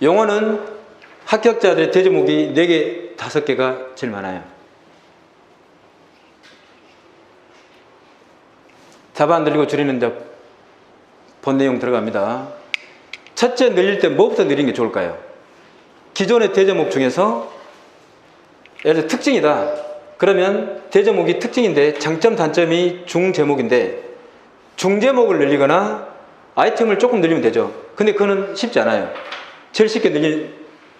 영어는 합격자들의 대제목이 4개, 5개가 제일 많아요. 답안 늘리고 줄이는 이제 본 내용 들어갑니다. 첫째, 늘릴 때 뭐부터 늘리는 게 좋을까요? 기존의 대제목 중에서 예를 들어 특징이다. 그러면 대제목이 특징인데 장점, 단점이 중제목인데 중제목을 늘리거나 아이템을 조금 늘리면 되죠. 근데 그거는 쉽지 않아요. 제일 쉽게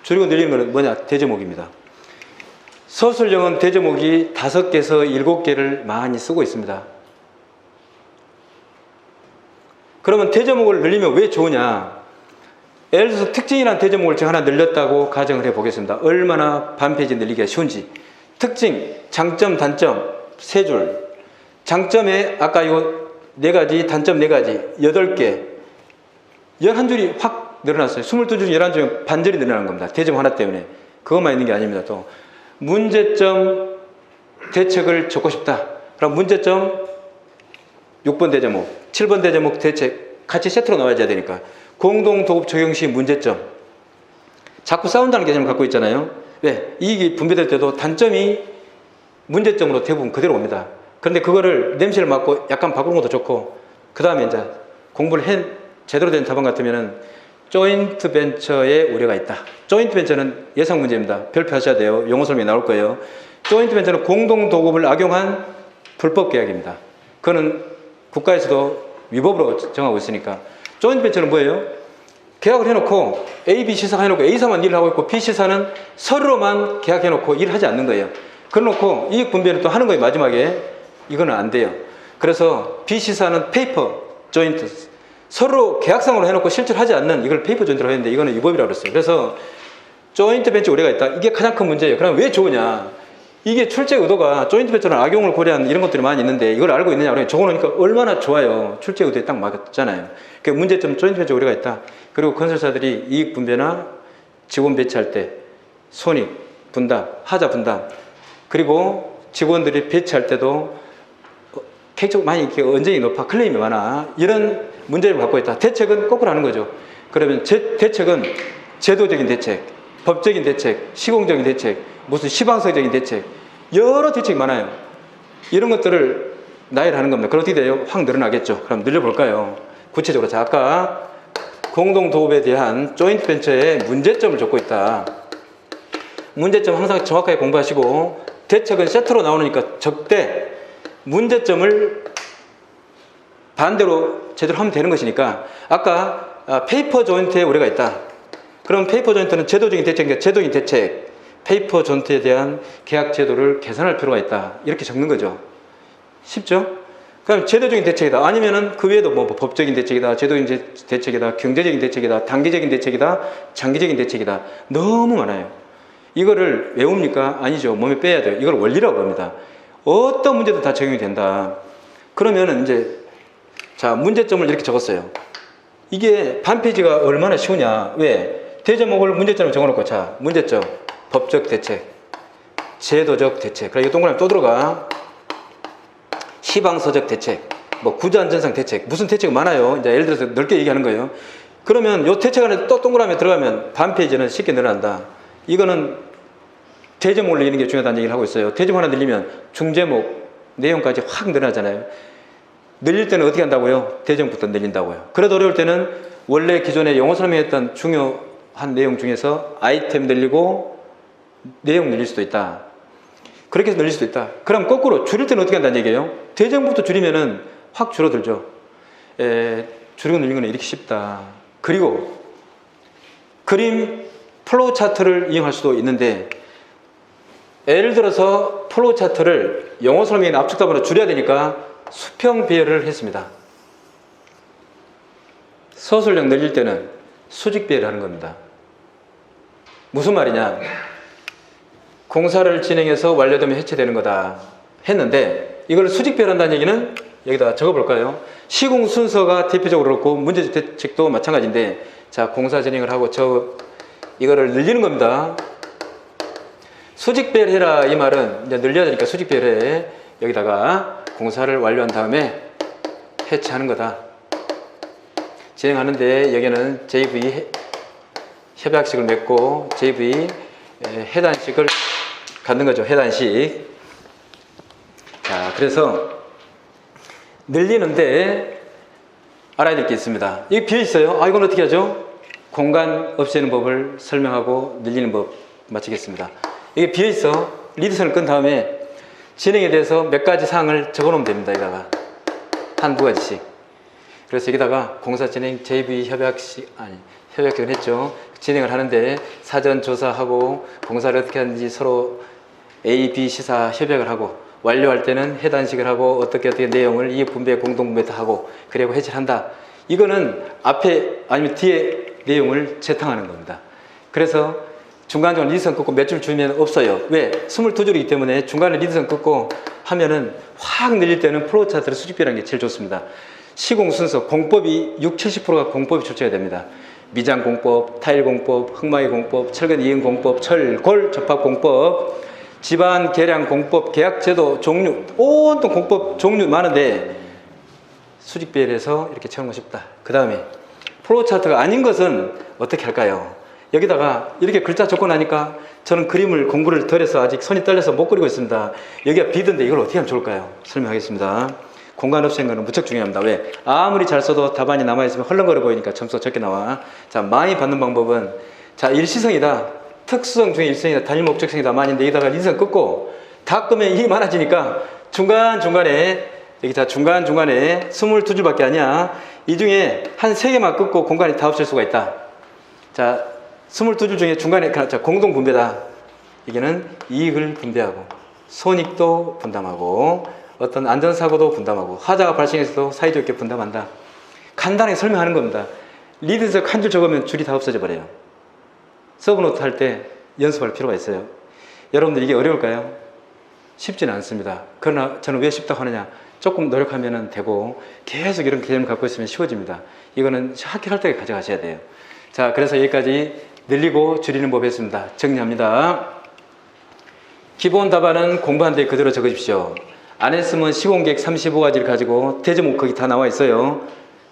줄이고 늘리는 거는 뭐냐? 대제목입니다. 서술형은 대제목이 5개에서 7개를 많이 쓰고 있습니다. 그러면 대제목을 늘리면 왜 좋으냐? 예를 들어서 특징이라는 대제목을 제가 하나 늘렸다고 가정을 해보겠습니다. 얼마나 반페이지 늘리기가 쉬운지. 특징, 장점, 단점 3줄. 장점에 아까 이거 4가지, 단점 4가지, 8개, 11줄이 확 늘어났어요. 22줄, 11줄이 반절이 늘어나는 겁니다. 대제목 하나 때문에. 그것만 있는 게 아닙니다. 또 문제점 대책을 적고 싶다. 그럼 문제점 6번 대제목, 7번 대제목 대책 같이 세트로 나와야 되니까. 공동도급 적용 시 문제점. 자꾸 싸운다는 개념을 갖고 있잖아요. 왜? 이익이 분배될 때도 단점이 문제점으로 대부분 그대로 옵니다. 그런데 그거를 냄새를 맡고 약간 바꾸는 것도 좋고, 그 다음에 이제 공부를 제대로 된 답안 같으면은 조인트 벤처에 우려가 있다. 조인트 벤처는 예상 문제입니다. 별표하셔야 돼요. 용어 설명이 나올 거예요. 조인트 벤처는 공동도급을 악용한 불법 계약입니다. 그거는 국가에서도 위법으로 정하고 있으니까. 조인트 벤처는 뭐예요? 계약을 해놓고 A, B 시사가 해놓고 A사만 일을 하고 있고 B 시사는 서류로만 계약해놓고 일을 하지 않는 거예요. 그래놓고 이익 분배를 또 하는 거예요. 마지막에. 이거는 안 돼요. 그래서 B 시사는 페이퍼 조인트, 서로 계약상으로 해놓고 실제로 하지 않는 이걸 페이퍼 조인트라고 했는데 이거는 위법이라고 그랬어요. 그래서 조인트 벤처 우려가 있다. 이게 가장 큰 문제예요. 그럼 왜 좋으냐? 이게 출제 의도가 조인트 벤처는 악용을 고려한 이런 것들이 많이 있는데 이걸 알고 있느냐? 그러면 적어놓으니까 얼마나 좋아요. 출제 의도에 딱 맞잖아요. 그 문제점 조인트 벤처 우려가 있다. 그리고 건설사들이 이익 분배나 직원 배치할 때 손익 분담, 하자 분담, 그리고 직원들이 배치할 때도 계속 많이 이렇게 언쟁이 높아, 클레임이 많아. 이런 문제를 갖고 있다. 대책은 거꾸로 하는 거죠. 그러면 대책은 제도적인 대책, 법적인 대책, 시공적인 대책, 무슨 시방서적인 대책, 여러 대책이 많아요. 이런 것들을 나열을 하는 겁니다. 그럼 어떻게 돼요? 확 늘어나겠죠. 그럼 늘려볼까요? 구체적으로. 자, 아까 공동도급에 대한 조인트 벤처의 문제점을 적고 있다. 문제점 항상 정확하게 공부하시고, 대책은 세트로 나오니까 적되 문제점을 반대로 제대로 하면 되는 것이니까. 아까 페이퍼 조인트에 우려가 있다. 그럼 페이퍼 조인트는 제도적인 대책이니까 제도적인 대책, 페이퍼 조인트에 대한 계약 제도를 개선할 필요가 있다. 이렇게 적는 거죠. 쉽죠? 그럼 제도적인 대책이다. 아니면은 그 외에도 뭐 법적인 대책이다, 제도적인 대책이다, 경제적인 대책이다, 단기적인 대책이다, 장기적인 대책이다. 너무 많아요. 이거를 외웁니까? 아니죠. 몸에 빼야 돼요. 이걸 원리라고 합니다. 어떤 문제도 다 적용이 된다. 그러면은 이제 자, 문제점을 이렇게 적었어요. 이게 반페이지가 얼마나 쉬우냐. 왜? 대제목을 문제점을 적어놓고, 자, 문제점, 법적 대책, 제도적 대책. 그래, 이거 동그라미 또 들어가. 시방서적 대책, 뭐 구조안전상 대책, 무슨 대책 많아요. 이제 예를 들어서 넓게 얘기하는 거예요. 그러면 요 대책 안에 또 동그라미 들어가면 반페이지는 쉽게 늘어난다. 이거는 대제목을 늘리는 게 중요하다는 얘기를 하고 있어요. 대제목 하나 늘리면 중제목 내용까지 확 늘어나잖아요. 늘릴 때는 어떻게 한다고요? 대제목부터 늘린다고요. 그래도 어려울 때는 원래 기존에 영어 설명했던 중요한 내용 중에서 아이템 늘리고 내용 늘릴 수도 있다. 그렇게 해서 늘릴 수도 있다. 그럼 거꾸로 줄일 때는 어떻게 한다는 얘기예요? 대제목부터 줄이면은 확 줄어들죠. 줄이고 늘리는 건 이렇게 쉽다. 그리고 그림 플로우 차트를 이용할 수도 있는데, 예를 들어서 플로우 차트를 영어 설명에 압축답으로 줄여야 되니까 수평 배열을 했습니다. 서술형 늘릴 때는 수직 배열을 하는 겁니다. 무슨 말이냐? 공사를 진행해서 완료되면 해체되는 거다 했는데, 이걸 수직 배열한다는 얘기는 여기다 적어볼까요? 시공 순서가 대표적으로 그렇고 문제집 대책도 마찬가지인데, 자, 공사 진행을 하고 이거를 늘리는 겁니다. 수직 배열해라 이 말은 이제 늘려야 되니까 수직 배열해. 여기다가 공사를 완료한 다음에 해체하는 거다. 진행하는데 여기는 JV 협약식을 맺고 JV 해단식을 갖는 거죠. 해단식. 자, 그래서 늘리는데 알아야 될 게 있습니다. 이게 비어 있어요. 아, 이건 어떻게 하죠? 공간 없애는 법을 설명하고 늘리는 법 마치겠습니다. 이게 비어 있어. 리드선을 끈 다음에 진행에 대해서 몇 가지 사항을 적어 놓으면 됩니다. 여기다가 한두 가지씩. 그래서 여기다가 공사 진행 JV 협약식을 했죠. 진행을 하는데 사전 조사하고 공사를 어떻게 하는지 서로 A, B 시사 협약을 하고 완료할 때는 해단식을 하고 어떻게 내용을 이익 분배, 공동 분배도 하고 그리고 해지를 한다. 이거는 앞에 아니면 뒤에 내용을 재탕하는 겁니다. 그래서 중간중간 리드선 끊고 몇 줄 주면 없어요. 왜? 22줄이기 때문에 중간에 리드선 끊고 하면은 확 늘릴 때는 플로우 차트를 수직비라는 게 제일 좋습니다. 시공 순서, 공법이 70~70%가 공법이 출제가 됩니다. 미장 공법, 타일 공법, 흙마이 공법, 철근 이행 공법, 철골 접합 공법, 집안 계량 공법, 계약 제도 종류, 온통 공법 종류 많은데 수직비에서 이렇게 채우는 거 쉽다. 그 다음에 플로우 차트가 아닌 것은 어떻게 할까요? 여기다가 이렇게 글자 적고 나니까 저는 그림을 공부를 덜 해서 아직 손이 떨려서 못 그리고 있습니다. 여기가 비던데 이걸 어떻게 하면 좋을까요? 설명하겠습니다. 공간 없애는 거는 무척 중요합니다. 왜? 아무리 잘 써도 답안이 남아있으면 헐렁거려 보이니까 점수가 적게 나와. 자, 많이 받는 방법은 자, 일시성이다. 특수성 중에 일성이다. 단일 목적성이다. 만인데 여기다가 인성 끊고 다 끄면 일이 많아지니까 중간중간에 여기 다 중간중간에 22줄밖에 아니야. 이 중에 한 3개만 끊고 공간이 다 없을 수가 있다. 자, 22줄 중에 중간에 공동 분배다. 이게는 이익을 분배하고 손익도 분담하고 어떤 안전사고도 분담하고 하자가 발생해서도 사이좋게 분담한다. 간단하게 설명하는 겁니다. 리드에서 한 줄 적으면 줄이 다 없어져 버려요. 서브노트 할 때 연습할 필요가 있어요. 여러분들 이게 어려울까요? 쉽지는 않습니다. 그러나 저는 왜 쉽다고 하느냐, 조금 노력하면 되고 계속 이런 개념을 갖고 있으면 쉬워집니다. 이거는 학교할 때 가져가셔야 돼요. 자, 그래서 여기까지 늘리고 줄이는 법 했습니다. 정리합니다. 기본 답안은 공부한 데 그대로 적으십시오. 안 했으면 시공계획 35가지를 가지고 대제목 거기 다 나와 있어요.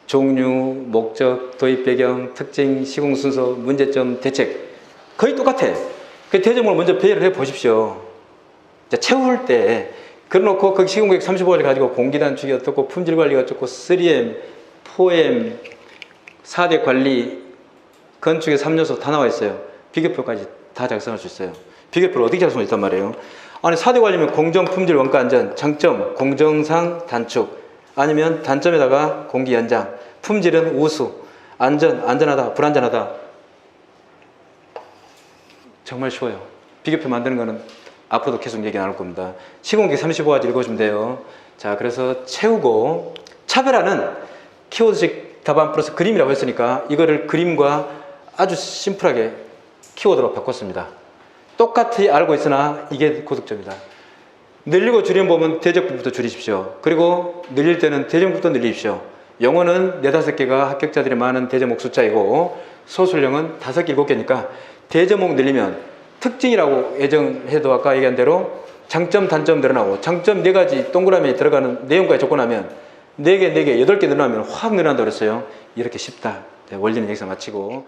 종류, 목적, 도입 배경, 특징, 시공 순서, 문제점, 대책 거의 똑같아. 그 대제목을 먼저 배열을 해 보십시오. 채울 때 그래놓고 거기 시공계획 35가지를 가지고 공기단축이 어떻고 품질 관리가 어떻고 3M, 4M, 4대 관리, 건축의 3요소 다 나와 있어요. 비교표까지 다 작성할 수 있어요. 비교표를 어떻게 작성할 수 있단 말이에요. 아니 4대 관리면 공정, 품질, 원가, 안전, 장점, 공정상, 단축 아니면 단점에다가 공기 연장, 품질은 우수, 안전, 안전하다, 불안전하다. 정말 쉬워요. 비교표 만드는 거는 앞으로도 계속 얘기 나눌 겁니다. 시공계획 35가지 읽어주면 돼요. 자, 그래서 채우고 차별화는 키워드식 답안 플러스 그림이라고 했으니까 이거를 그림과 아주 심플하게 키워드로 바꿨습니다. 똑같이 알고 있으나 이게 고득점이다. 늘리고 줄이는 법은 대적부부터 줄이십시오. 그리고 늘릴 때는 대제목부터 늘리십시오. 영어는 4~5개가 합격자들이 많은 대제목 숫자이고 소술형은 5개, 7개니까 대제목 늘리면 특징이라고 예정해도 아까 얘기한 대로 장점, 단점 늘어나고 장점 4가지 동그라미에 들어가는 내용까지 적고나면 4개, 8개 늘어나면 확 늘어난다고 그랬어요. 이렇게 쉽다. 네, 원리는 여기서 마치고